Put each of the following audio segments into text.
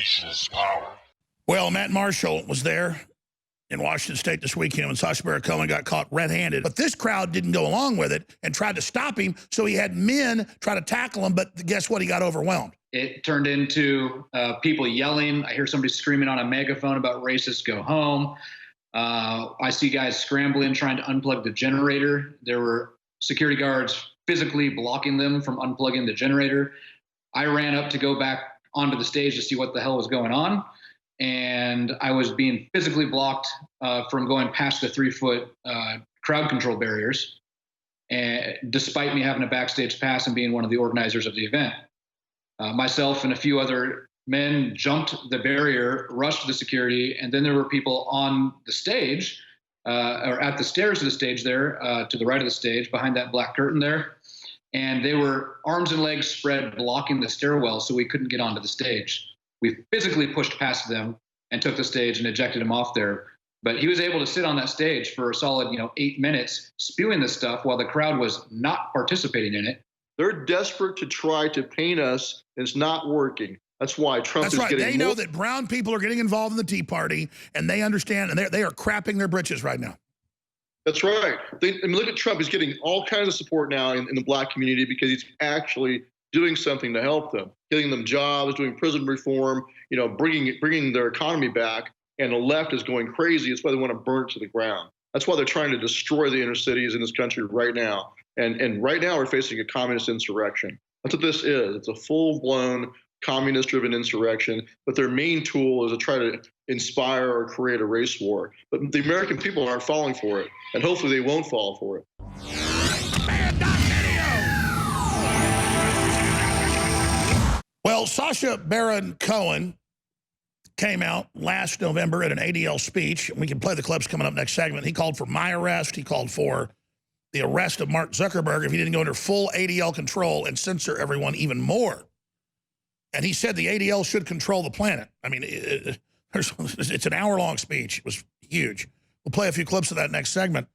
unleashes power. Well, Matt Marshall was there in Washington State this weekend when Sacha Cohen got caught red-handed. But this crowd didn't go along with it and tried to stop him, so he had men try to tackle him, but guess what? He got overwhelmed. It turned into people yelling. I hear somebody screaming on a megaphone about racists go home. I see guys scrambling, trying to unplug the generator. There were security guards physically blocking them from unplugging the generator. I ran up to go back onto the stage to see what the hell was going on. And I was being physically blocked from going past the 3-foot crowd control barriers, and despite me having a backstage pass and being one of the organizers of the event. Myself and a few other men jumped the barrier, rushed the security, and then there were people on the stage, or at the stairs of the stage there, to the right of the stage, behind that black curtain there. And they were arms and legs spread, blocking the stairwell so we couldn't get onto the stage. We physically pushed past them and took the stage and ejected him off there. But he was able to sit on that stage for a solid, 8 minutes, spewing this stuff while the crowd was not participating in it. They're desperate to try to paint us. It's not working. That's why Trump is getting. They know that brown people are getting involved in the Tea Party, and they understand, and they are crapping their britches right now. That's right. Look at Trump. He's getting all kinds of support now in the black community because he's actually doing something to help them, getting them jobs, doing prison reform, bringing their economy back. And the left is going crazy. It's why they want to burn it to the ground. That's why they're trying to destroy the inner cities in this country right now. And right now we're facing a communist insurrection. That's what this is. It's a full-blown communist-driven insurrection. But their main tool is to try to inspire or create a race war. But the American people aren't falling for it. And hopefully they won't fall for it. Well, Sacha Baron Cohen came out last November at an ADL speech. We can play the clips coming up next segment. He called for my arrest. He called for the arrest of Mark Zuckerberg if he didn't go under full ADL control and censor everyone even more. And he said the ADL should control the planet. I mean, it's an hour-long speech. It was huge. We'll play a few clips of that next segment.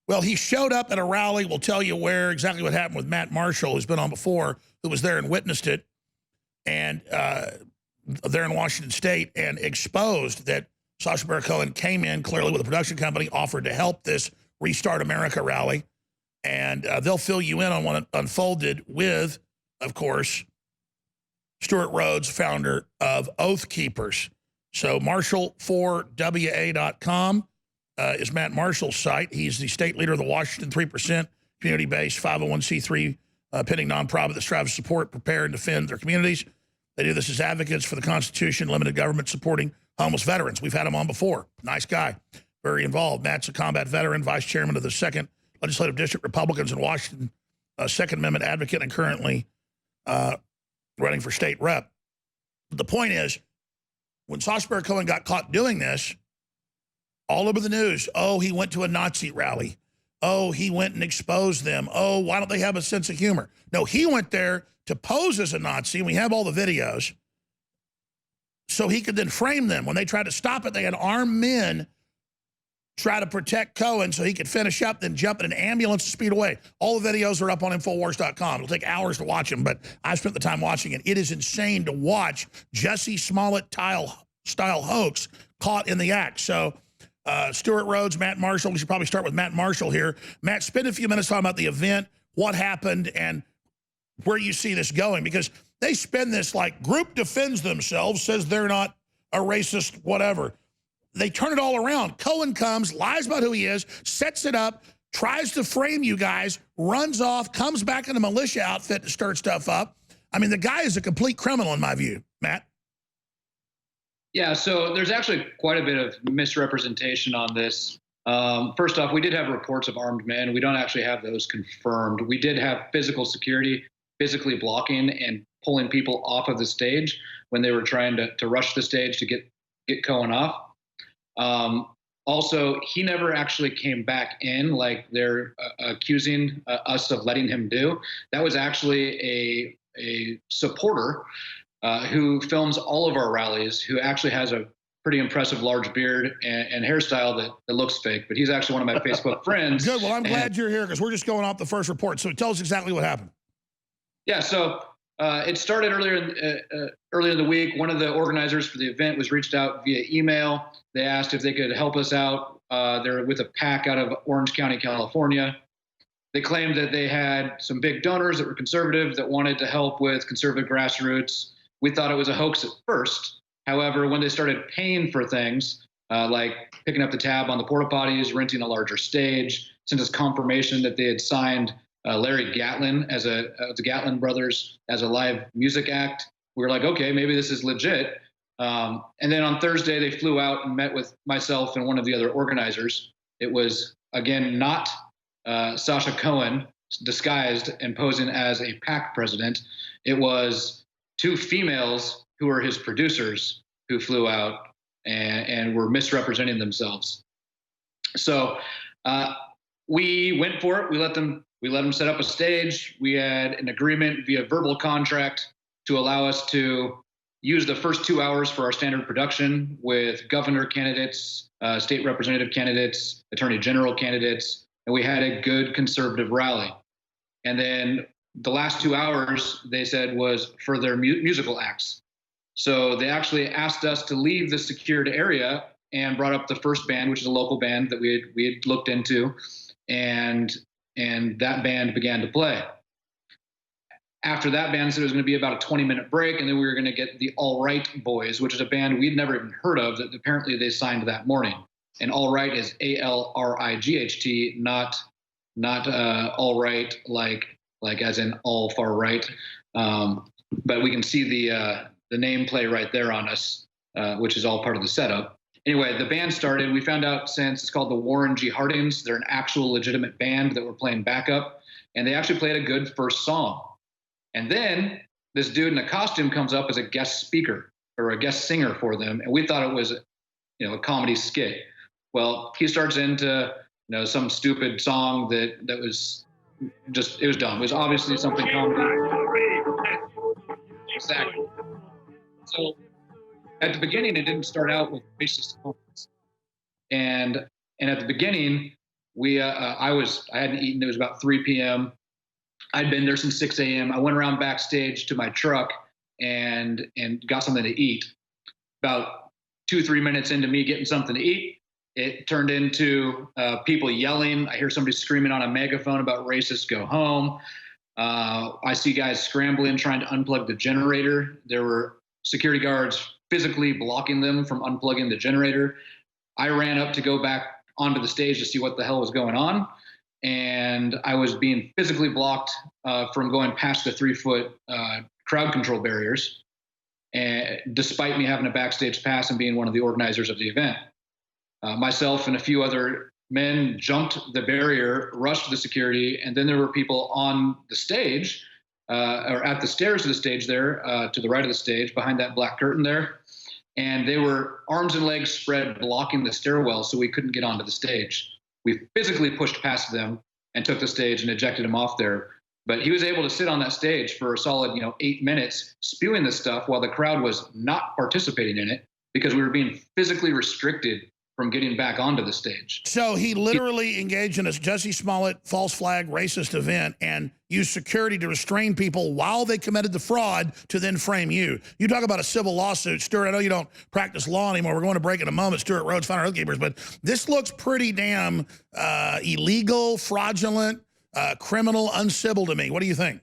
Well, he showed up at a rally. We'll tell you where exactly what happened with Matt Marshall, who's been on before, who was there and witnessed it. And there in Washington State, and exposed that Sacha Baron Cohen came in clearly with a production company, offered to help this Restart America rally. And they'll fill you in on what unfolded with, of course, Stuart Rhodes, founder of Oath Keepers. So Marshall4WA.com is Matt Marshall's site. He's the state leader of the Washington 3% community-based 501c3 pending nonprofit that strives to support, prepare, and defend their communities. They do this as advocates for the Constitution, limited government, supporting homeless veterans. We've had him on before. Nice guy, very involved. Matt's a combat veteran, vice chairman of the 2nd Legislative District Republicans in Washington, Second Amendment advocate, and currently running for state rep. But the point is, when Sacha Baron Cohen got caught doing this, all over the news, oh, he went to a Nazi rally. Oh, he went and exposed them. Oh, why don't they have a sense of humor? No, he went there to pose as a Nazi, and we have all the videos, so he could then frame them. When they tried to stop it, they had armed men try to protect Cohen so he could finish up, then jump in an ambulance and speed away. All the videos are up on Infowars.com. It'll take hours to watch them, but I spent the time watching it. It is insane to watch Jussie Smollett-style hoax caught in the act. So Stuart Rhodes, Matt Marshall. We should probably start with Matt Marshall here. Matt, spend a few minutes talking about the event, what happened, and where you see this going, because they spin this like group defends themselves, says they're not a racist, whatever. They turn it all around. Cohen comes, lies about who he is, sets it up, tries to frame you guys, runs off, comes back in a militia outfit to stir stuff up. I mean, the guy is a complete criminal in my view. Matt? Yeah, so there's actually quite a bit of misrepresentation on this. First off, we did have reports of armed men. We don't actually have those confirmed. We did have physical security, physically blocking and pulling people off of the stage when they were trying to rush the stage to get Cohen off. Also, he never actually came back in like they're accusing us of letting him do. That was actually a supporter who films all of our rallies, who actually has a pretty impressive large beard and hairstyle that looks fake, but he's actually one of my Facebook friends. Good, well, I'm glad you're here because we're just going off the first report. So tell us exactly what happened. Yeah, so It started earlier in the week. One of the organizers for the event was reached out via email. They asked if they could help us out. They're with a PAC out of Orange County, California. They claimed that they had some big donors that were conservative that wanted to help with conservative grassroots. We thought it was a hoax at first. However, when they started paying for things, like picking up the tab on the porta potties, renting a larger stage, sent us confirmation that they had signed Larry Gatlin the Gatlin brothers as a live music act. We were like, okay, maybe this is legit. And then on Thursday, they flew out and met with myself and one of the other organizers. It was, again, not Sacha Cohen disguised and posing as a PAC president. It was two females who were his producers who flew out and were misrepresenting themselves. So we went for it. We let them set up a stage. We had an agreement via verbal contract to allow us to use the first 2 hours for our standard production with governor candidates, state representative candidates, attorney general candidates, and we had a good conservative rally. And then the last 2 hours, they said, was for their musical acts. So they actually asked us to leave the secured area and brought up the first band, which is a local band that we had looked into, and that band began to play. After that band said it was going to be about a 20-minute break, and then we were going to get the All Right Boys, which is a band we'd never even heard of that apparently they signed that morning. And All Right is ALRIGHT, not all right like as in all far right. But we can see the nameplay right there on us, which is all part of the setup. Anyway, the band started. We found out since it's called the Warren G. Hardings. They're an actual legitimate band that were playing backup, and they actually played a good first song. And then this dude in a costume comes up as a guest speaker or a guest singer for them, and we thought it was, a comedy skit. Well, he starts into some stupid song that was just, it was dumb. It was obviously something comedy. Exactly. So at the beginning, it didn't start out with racist comments. And at the beginning, I hadn't eaten. It was about 3 p.m. I'd been there since 6 a.m. I went around backstage to my truck and got something to eat. About 2-3 minutes into me getting something to eat, it turned into people yelling. I hear somebody screaming on a megaphone about racists go home. I see guys scrambling, trying to unplug the generator. There were security guards physically blocking them from unplugging the generator. I ran up to go back onto the stage to see what the hell was going on. And I was being physically blocked from going past the 3-foot crowd control barriers, and despite me having a backstage pass and being one of the organizers of the event. Myself and a few other men jumped the barrier, rushed the security, and then there were people on the stage, or at the stairs of the stage there, to the right of the stage, behind that black curtain there. And they were arms and legs spread, blocking the stairwell so we couldn't get onto the stage. We physically pushed past them and took the stage and ejected him off there. But he was able to sit on that stage for a solid, 8 minutes, spewing this stuff while the crowd was not participating in it because we were being physically restricted from getting back onto the stage. So he literally engaged in a Jussie Smollett false flag racist event and used security to restrain people while they committed the fraud to then frame you. You talk about a civil lawsuit. Stuart, I know you don't practice law anymore. We're going to break in a moment. Stuart Rhodes, founder of Oathkeepers. But this looks pretty damn illegal, fraudulent, criminal, uncivil to me. What do you think?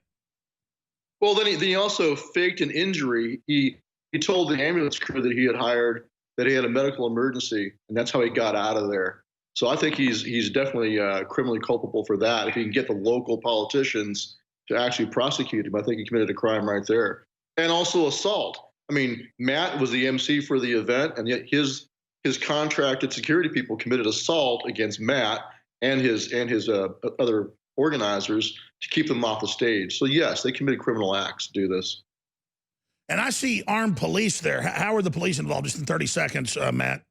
Well, then he also faked an injury. He told the ambulance crew that he had hired that he had a medical emergency, and that's how he got out of there. So I think he's definitely criminally culpable for that. If he can get the local politicians to actually prosecute him, I think he committed a crime right there. And also assault. I mean, Matt was the MC for the event, and yet his contracted security people committed assault against Matt and his other organizers to keep them off the stage. So yes, they committed criminal acts to do this. And I see armed police there. How are the police involved? Just in 30 seconds, Matt.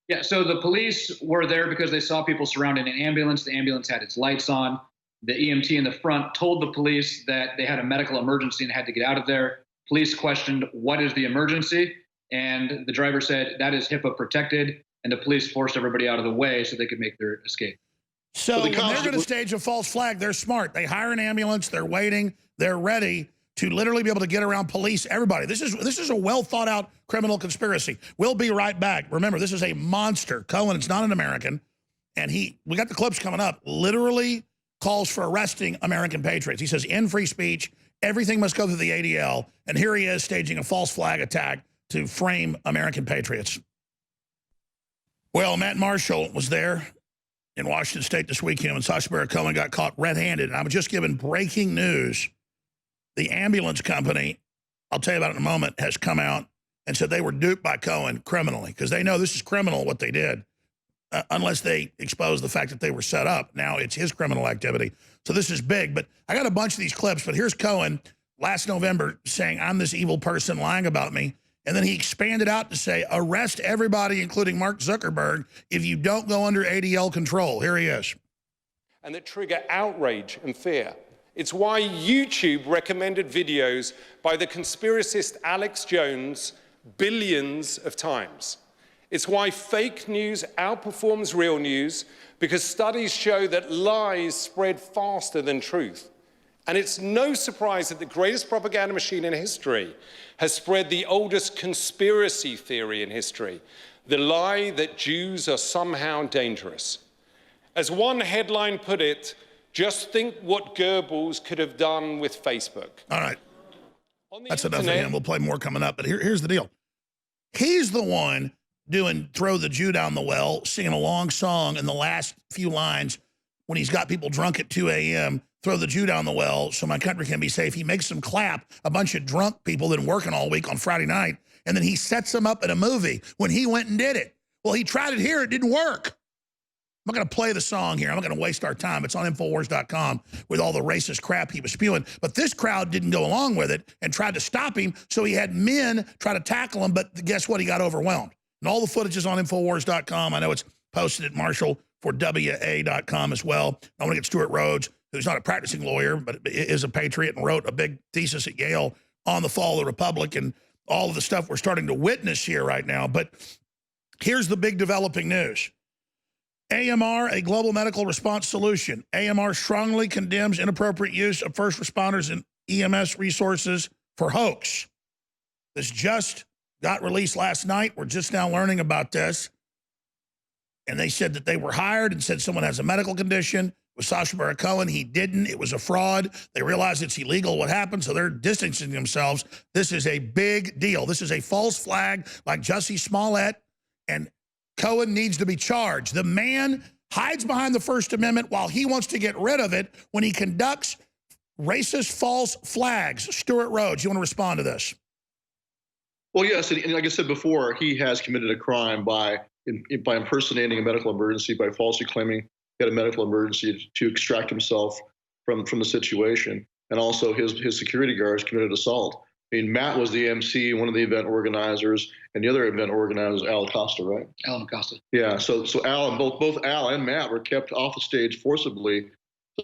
Yeah, so the police were there because they saw people surrounding an ambulance. The ambulance had its lights on. The EMT in the front told the police that they had a medical emergency and had to get out of there. Police questioned, what is the emergency? And the driver said, that is HIPAA protected. And the police forced everybody out of the way so they could make their escape. So when they're going to stage a false flag, they're smart. They hire an ambulance. They're waiting. They're ready. to literally be able to get around police, everybody. This is a well thought out criminal conspiracy. We'll be right back. Remember, this is a monster. Cohen is not an American, and we got the clips coming up, literally calls for arresting American patriots. He says, in free speech, everything must go through the ADL, and here he is staging a false flag attack to frame American patriots. Well, Matt Marshall was there in Washington State this weekend when Sacha Cohen got caught red-handed. And I was just given breaking news. The ambulance company, I'll tell you about it in a moment, has come out and said they were duped by Cohen criminally because they know this is criminal what they did, unless they expose the fact that they were set up. Now it's his criminal activity. So this is big. But I got a bunch of these clips, but here's Cohen last November saying, I'm this evil person lying about me. And then he expanded out to say, arrest everybody, including Mark Zuckerberg, if you don't go under ADL control. Here he is. And that trigger outrage and fear. It's why YouTube recommended videos by the conspiracist Alex Jones billions of times. It's why fake news outperforms real news, because studies show that lies spread faster than truth. And it's no surprise that the greatest propaganda machine in history has spread the oldest conspiracy theory in history, the lie that Jews are somehow dangerous. As one headline put it, just think what Goebbels could have done with Facebook. All right. That's enough of him. We'll play more coming up. But here's the deal. He's the one doing Throw the Jew Down the Well, singing a long song in the last few lines when he's got people drunk at 2 a.m., throw the Jew down the well so my country can be safe. He makes them clap, a bunch of drunk people that are working all week on Friday night, and then he sets them up in a movie when he went and did it. Well, he tried it here. It didn't work. I'm not going to play the song here. I'm not going to waste our time. It's on Infowars.com with all the racist crap he was spewing. But this crowd didn't go along with it and tried to stop him, so he had men try to tackle him, but guess what? He got overwhelmed. And all the footage is on Infowars.com. I know it's posted at MarshallForWA.com as well. I want to get Stuart Rhodes, who's not a practicing lawyer, but is a patriot and wrote a big thesis at Yale on the fall of the Republic and all of the stuff we're starting to witness here right now. But here's the big developing news. AMR, a global medical response solution. AMR strongly condemns inappropriate use of first responders and EMS resources for hoax. This just got released last night. We're just now learning about this. And they said that they were hired and said someone has a medical condition. With Sacha Cohen, he didn't. It was a fraud. They realized it's illegal what happened, so they're distancing themselves. This is a big deal. This is a false flag like Jussie Smollett, and Cohen needs to be charged. The man hides behind the First Amendment while he wants to get rid of it when he conducts racist false flags. Stuart Rhodes, you want to respond to this? Well, yes, and like I said before, he has committed a crime by impersonating a medical emergency, by falsely claiming he had a medical emergency to extract himself from the situation. And also his security guards committed assault. I mean, Matt was the MC, one of the event organizers, and the other event organizer was Al Acosta, right? Alan Acosta. Yeah, so Al and both Al and Matt were kept off the stage forcibly.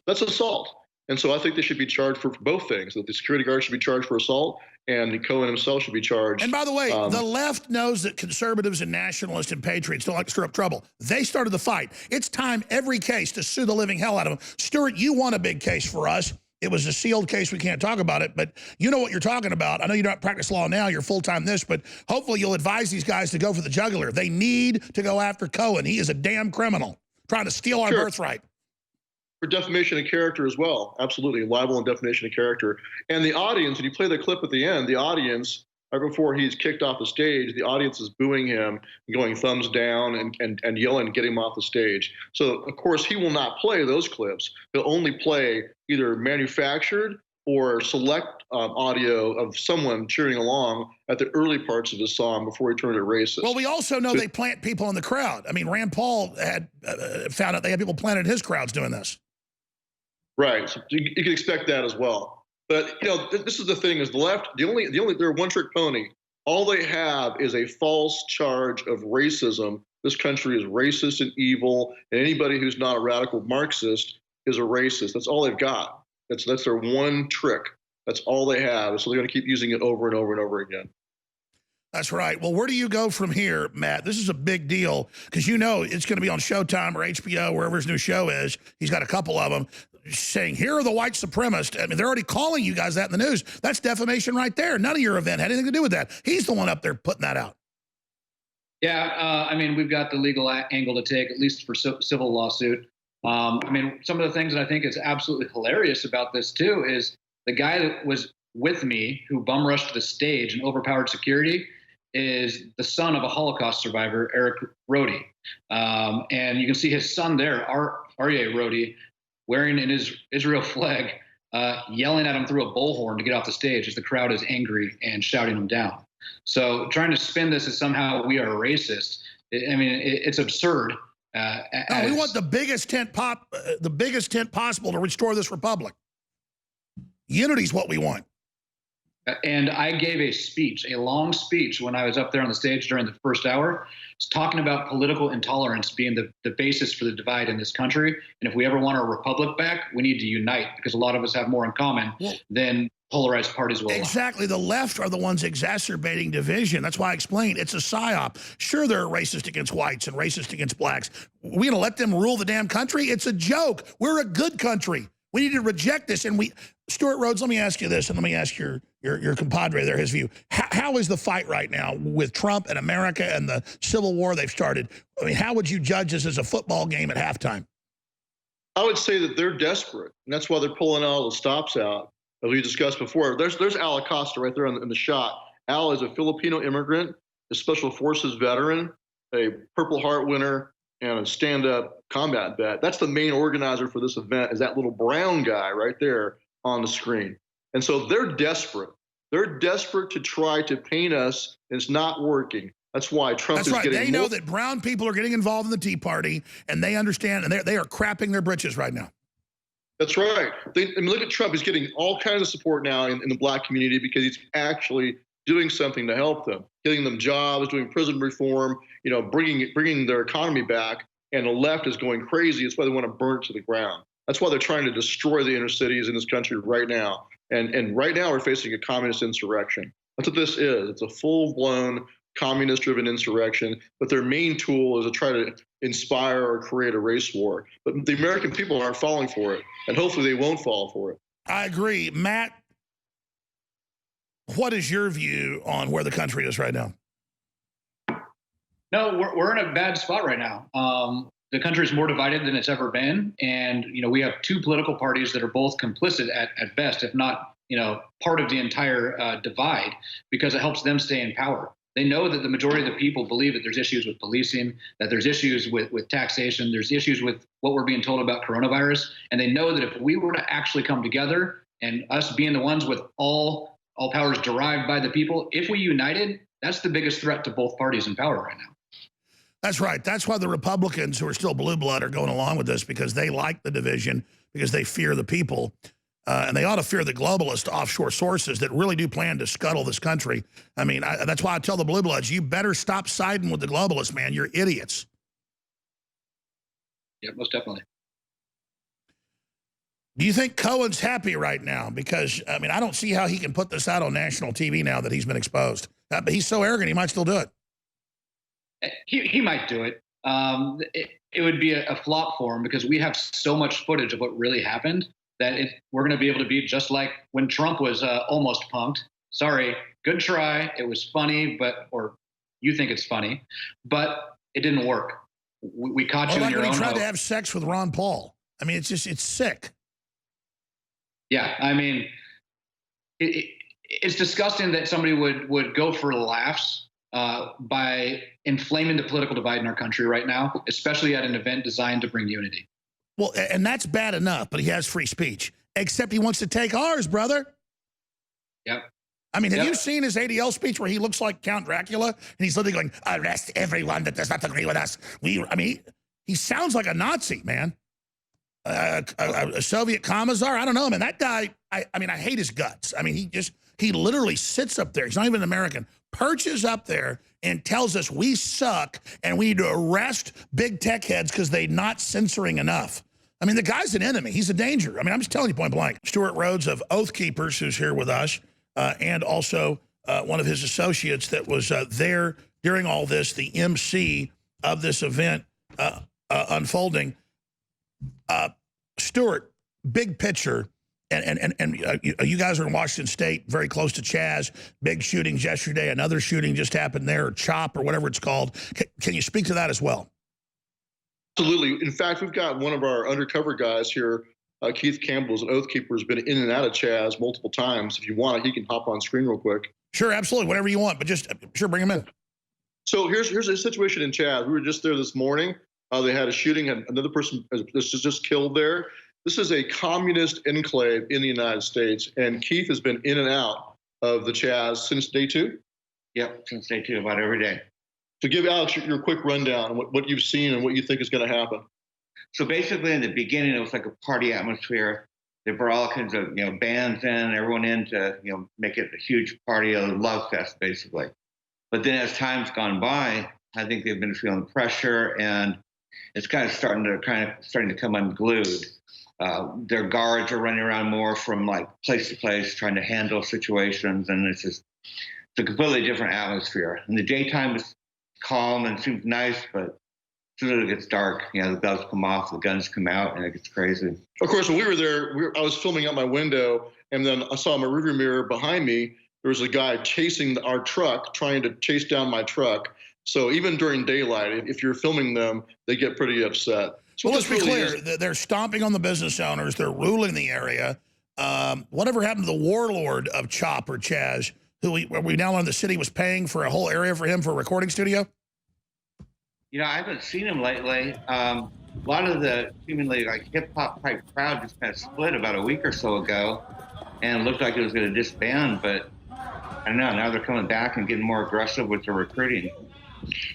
That's assault. And so I think they should be charged for both things, that the security guard should be charged for assault and Cohen himself should be charged. And by the way, the left knows that conservatives and nationalists and patriots don't like to stir up trouble. They started the fight. It's time every case to sue the living hell out of them. Stuart, you won a big case for us. It was a sealed case. We can't talk about it, but you know what you're talking about. I know you don't practice law now. You're full-time this, but hopefully you'll advise these guys to go for the jugular. They need to go after Cohen. He is a damn criminal trying to steal our birthright. For defamation of character as well. Absolutely. Libel and defamation of character. And the audience, when you play the clip at the end, the audience, right before he's kicked off the stage, the audience is booing him, going thumbs down and yelling, get him off the stage. So, of course, he will not play those clips. He'll only play either manufactured or select audio of someone cheering along at the early parts of his song before he turned it racist. Well, we also know they plant people in the crowd. I mean, Rand Paul had found out they had people planted in his crowds doing this. Right. So you can expect that as well. But, you know, this is the thing is the left, they're a one-trick pony. All they have is a false charge of racism. This country is racist and evil, and anybody who's not a radical Marxist is a racist. That's all they've got. That's their one trick. That's all they have. So they're going to keep using it over and over and over again. That's right. Well, where do you go from here, Matt? This is a big deal because you know it's going to be on Showtime or HBO, wherever his new show is. He's got a couple of them saying, here are the white supremacists. I mean, they're already calling you guys that in the news. That's defamation right there. None of your event had anything to do with that. He's the one up there putting that out. Yeah, I mean, we've got the legal angle to take, at least for civil lawsuit. I mean, some of the things that I think is absolutely hilarious about this, too, is the guy that was with me who bum rushed the stage and overpowered security is the son of a Holocaust survivor, Eric Rody. And you can see his son there, Aryeh Rody, wearing an Israel flag, yelling at him through a bullhorn to get off the stage as the crowd is angry and shouting him down. So trying to spin this as somehow we are racist, I mean, it's absurd. No, we want the biggest tent possible to restore this republic. Unity is what we want. And I gave a speech, a long speech, when I was up there on the stage during the first hour, talking about political intolerance being the basis for the divide in this country. And if we ever want our republic back, we need to unite because a lot of us have more in common than polarized parties will allow. Exactly. The left are the ones exacerbating division. That's why I explained it's a psyop. Sure, they're racist against whites and racist against blacks. We're going to let them rule the damn country? It's a joke. We're a good country. We need to reject this. And Stuart Rhodes, let me ask you this, and let me ask your compadre there, his view. How is the fight right now with Trump and America and the civil war they've started? I mean, how would you judge this as a football game at halftime? I would say that they're desperate, and that's why they're pulling all the stops out, as we discussed before. There's Al Acosta right there in the shot. Al is a Filipino immigrant, a Special Forces veteran, a Purple Heart winner, and a stand-up combat vet. That's the main organizer for this event, is that little brown guy right there on the screen. And so they're desperate. They're desperate to try to paint us, and it's not working. That's why Trump is getting They know that brown people are getting involved in the Tea Party, and they understand, and they are crapping their britches right now. That's right. I mean, look at Trump. He's getting all kinds of support now in the black community because he's actually doing something to help them, getting them jobs, doing prison reform, bringing their economy back. And the left is going crazy. It's why they want to burn it to the ground. That's why they're trying to destroy the inner cities in this country right now. And right now we're facing a communist insurrection. That's what this is. It's a full-blown communist-driven insurrection. But their main tool is to try to inspire or create a race war. But the American people aren't falling for it. And hopefully they won't fall for it. I agree. Matt, what is your view on where the country is right now? No, we're in a bad spot right now. The country is more divided than it's ever been. And, we have two political parties that are both complicit at best, if not, part of the entire divide, because it helps them stay in power. They know that the majority of the people believe that there's issues with policing, that there's issues with taxation, there's issues with what we're being told about coronavirus. And they know that if we were to actually come together, and us being the ones with all powers derived by the people, if we united, that's the biggest threat to both parties in power right now. That's right. That's why the Republicans, who are still blue blood, are going along with this, because they like the division, because they fear the people. And they ought to fear the globalist offshore sources that really do plan to scuttle this country. I mean, that's why I tell the blue bloods, you better stop siding with the globalists, man. You're idiots. Yeah, most definitely. Do you think Cohen's happy right now? Because, I mean, I don't see how he can put this out on national TV now that he's been exposed. But he's so arrogant, he might still do it. He might do it. It would be a flop for him because we have so much footage of what really happened that we're going to be able to be just like when Trump was almost punked. Sorry, good try. It was funny, or you think it's funny, but it didn't work. We caught you in your own. He tried to have sex with Ron Paul. I mean, it's sick. Yeah, I mean, it's disgusting that somebody would go for laughs by inflaming the political divide in our country right now, especially at an event designed to bring unity. Well, and that's bad enough, but he has free speech, except he wants to take ours, brother. Yep. I mean, have you seen his ADL speech where he looks like Count Dracula and he's literally going, arrest everyone that does not agree with us? I mean, he sounds like a Nazi, man. A Soviet commissar? I don't know, man. That guy, I mean, I hate his guts. I mean, he literally sits up there. He's not even an American. Perches up there and tells us we suck and we need to arrest big tech heads because they're not censoring enough. I mean, the guy's an enemy. He's a danger. I mean, I'm just telling you point blank. Stuart Rhodes of Oath Keepers, who's here with us, and also one of his associates that was there during all this, the MC of this event unfolding. Stuart, big picture, and you guys are in Washington State, very close to Chaz. Big shootings yesterday. Another shooting just happened there, or CHOP, or whatever it's called. Can you speak to that as well? Absolutely. In fact, we've got one of our undercover guys here, Keith Campbell, is an Oath Keeper, has been in and out of Chaz multiple times. If you want it, he can hop on screen real quick. Sure, absolutely, whatever you want, but just sure, bring him in. So here's a situation in Chaz. We were just there this morning. They had a shooting, and another person was just killed there. This is a communist enclave in the United States, and Keith has been in and out of the Chaz since day 2? Yep, since day 2, about every day. So give Alex your quick rundown on what you've seen and what you think is going to happen. So basically, in the beginning, it was like a party atmosphere. They brought all kinds of bands in, everyone in to make it a huge party, a love fest, basically. But then as time's gone by, I think they've been feeling pressure, and it's starting to come unglued. Their guards are running around more from like place to place, trying to handle situations, and it's a completely different atmosphere. In the daytime, it's calm and seems nice, but as soon as it gets dark, the bells come off, the guns come out, and it gets crazy. Of course, when we were there, I was filming out my window, and then I saw in my rearview mirror behind me, there was a guy chasing our truck, trying to chase down my truck. So even during daylight, if you're filming them, they get pretty upset. So well, let's be clear. They're stomping on the business owners. They're ruling the area. Whatever happened to the warlord of CHOP or Chaz, who we now learned the city was paying for a whole area for him for a recording studio? I haven't seen him lately. A lot of the seemingly like hip-hop type crowd just kind of split about a week or so ago, and it looked like it was going to disband, but I don't know. Now they're coming back and getting more aggressive with their recruiting.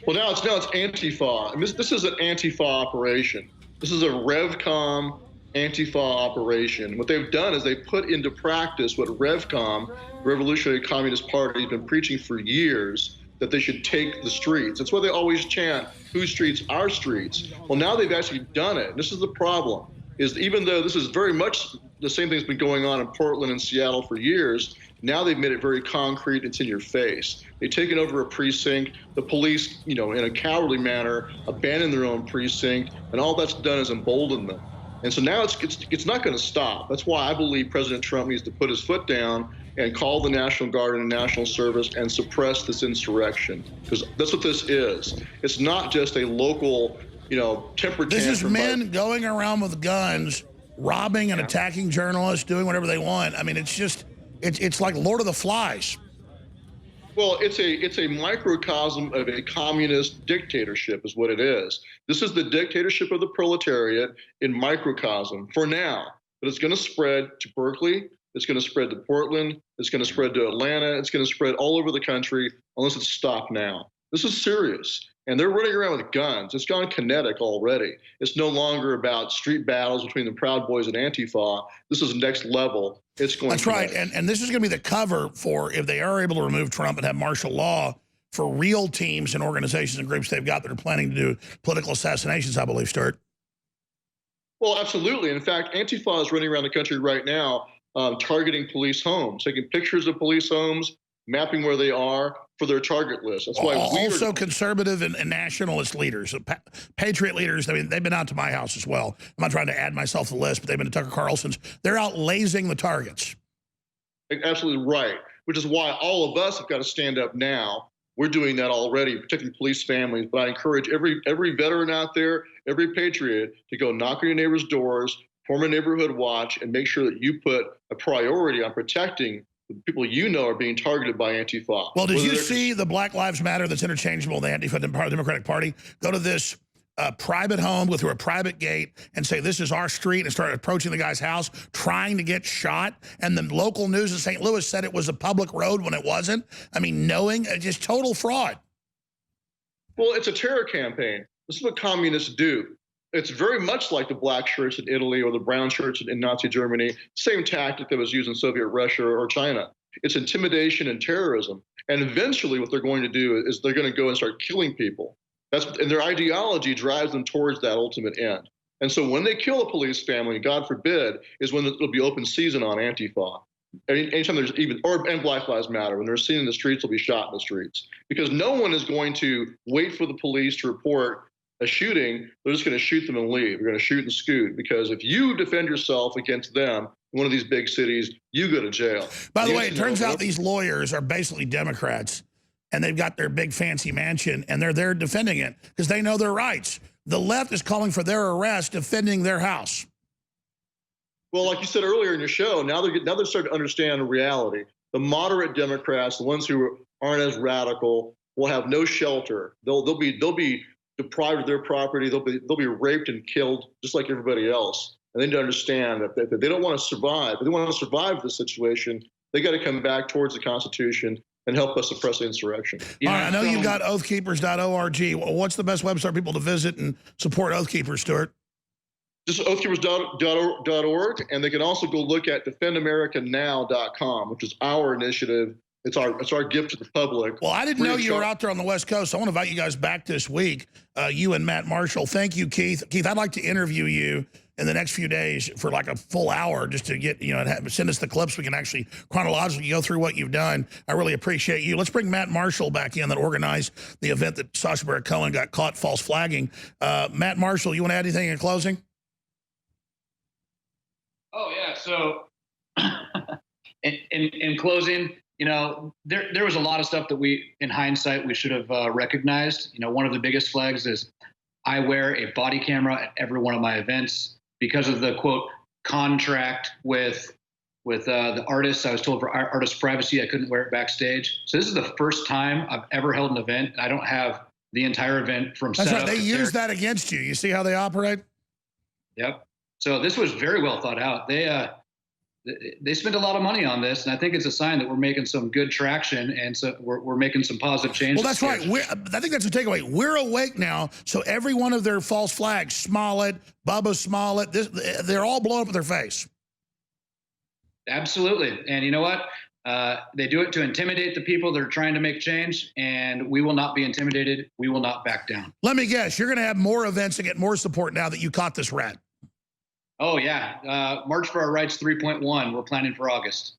Well, now it's Antifa. And this is an Antifa operation. This is a RevCom Antifa operation. What they've done is they put into practice what RevCom, Revolutionary Communist Party, has been preaching for years, that they should take the streets. That's why they always chant, whose streets? Our streets. Well, now they've actually done it. This is the problem, is even though this is very much the same thing that's been going on in Portland and Seattle for years, now they've made it very concrete. It's in your face. They've taken over a precinct. The police, in a cowardly manner, abandon their own precinct, and all that's done is embolden them. And so now it's not going to stop. That's why I believe President Trump needs to put his foot down and call the National Guard and the National Service and suppress this insurrection, because that's what this is. It's not just a local, temper tantrum. This is men going around with guns, robbing and attacking journalists, doing whatever they want. I mean, it's like Lord of the Flies. Well, it's a microcosm of a communist dictatorship is what it is. This is the dictatorship of the proletariat in microcosm for now, but it's going to spread to Berkeley. It's going to spread to Portland. It's going to spread to Atlanta. It's going to spread all over the country unless it's stopped now. This is serious. And they're running around with guns. It's gone kinetic already. It's no longer about street battles between the Proud Boys and Antifa. This is next level. It's going That's kinetic. right. And this is going to be the cover for, if they are able to remove Trump and have martial law, for real teams and organizations and groups they've got that are planning to do political assassinations, I believe, Stuart. Well, absolutely. In fact, Antifa is running around the country right now targeting police homes, taking pictures of police homes, mapping where they are for their target list. That's why also conservative and nationalist leaders, patriot leaders. I mean, they've been out to my house as well. I'm not trying to add myself to the list, but they've been to Tucker Carlson's. They're out lasing the targets. Absolutely right, which is why all of us have got to stand up now. We're doing that already, protecting police families. But I encourage every veteran out there, every patriot, to go knock on your neighbor's doors, form a neighborhood watch, and make sure that you put a priority on protecting the people are being targeted by Antifa. Well, did you see the Black Lives Matter that's interchangeable, the Antifa Democratic Party, go to this private home, go through a private gate and say, this is our street, and start approaching the guy's house, trying to get shot? And the local news in St. Louis said it was a public road when it wasn't. I mean, knowing, just total fraud. Well, it's a terror campaign. This is what communists do. It's very much like the black shirts in Italy or the brown shirts in Nazi Germany, same tactic that was used in Soviet Russia or China. It's intimidation and terrorism. And eventually what they're going to do is they're going to go and start killing people. And their ideology drives them towards that ultimate end. And so when they kill a police family, God forbid, is when it'll be open season on Antifa. anytime there's and Black Lives Matter, when they're seen in the streets, they'll be shot in the streets. Because no one is going to wait for the police to report a shooting. They're just going to shoot them and leave. They're going to shoot and scoot. Because if you defend yourself against them in one of these big cities, you go to jail. By the way, it turns out these lawyers are basically Democrats, and they've got their big fancy mansion, and they're there defending it because they know their rights. The left is calling for their arrest, defending their house. Well, like you said earlier in your show, now they're starting to understand reality. The moderate Democrats, the ones who aren't as radical, will have no shelter. They'll be deprived of their property. They'll be raped and killed just like everybody else. And they need to understand that they don't want to survive. If they want to survive this situation, they got to come back towards the Constitution and help us suppress the insurrection. All right, I know you've got oathkeepers.org. What's the best website for people to visit and support Oath Keepers, Stuart? Just oathkeepers.org, and they can also go look at defendamericanow.com, which is our initiative. It's our gift to the public. Well, I didn't know you were out there on the West Coast. So I want to invite you guys back this week, you and Matt Marshall. Thank you, Keith. Keith, I'd like to interview you in the next few days for like a full hour just to get, send us the clips. We can actually chronologically go through what you've done. I really appreciate you. Let's bring Matt Marshall back in that organized the event that Sacha Baron Cohen got caught false flagging. Matt Marshall, you want to add anything in closing? Oh, yeah. So in closing, there was a lot of stuff that in hindsight, we should have recognized. One of the biggest flags is I wear a body camera at every one of my events because of the, quote, contract with the artists. I was told for artist privacy, I couldn't wear it backstage. So this is the first time I've ever held an event, and I don't have the entire event from That's setup. right. They use that against you. You see how they operate? Yep. So this was very well thought out. They spent a lot of money on this, and I think it's a sign that we're making some good traction, and so we're making some positive changes. Well, that's right. I think that's a takeaway. We're awake now, so every one of their false flags, Smollett, Bubba Smollett, they're all blowing up in their face. Absolutely. And you know what? They do it to intimidate the people that are trying to make change, and we will not be intimidated. We will not back down. Let me guess, you're going to have more events and get more support now that you caught this rat. Oh, yeah. March for Our Rights 3.1. We're planning for August.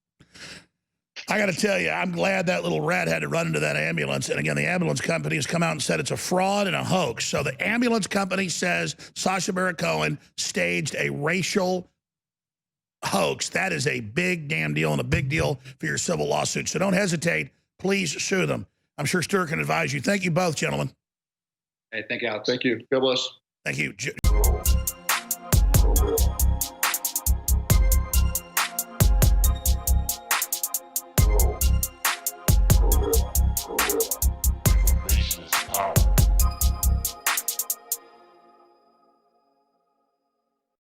I got to tell you, I'm glad that little rat had to run into that ambulance. And again, the ambulance company has come out and said it's a fraud and a hoax. So the ambulance company says Sacha Baron Cohen staged a racial hoax. That is a big damn deal and a big deal for your civil lawsuit. So don't hesitate. Please sue them. I'm sure Stuart can advise you. Thank you both, gentlemen. Hey, thank you, Alex. Thank you. God bless. Thank you.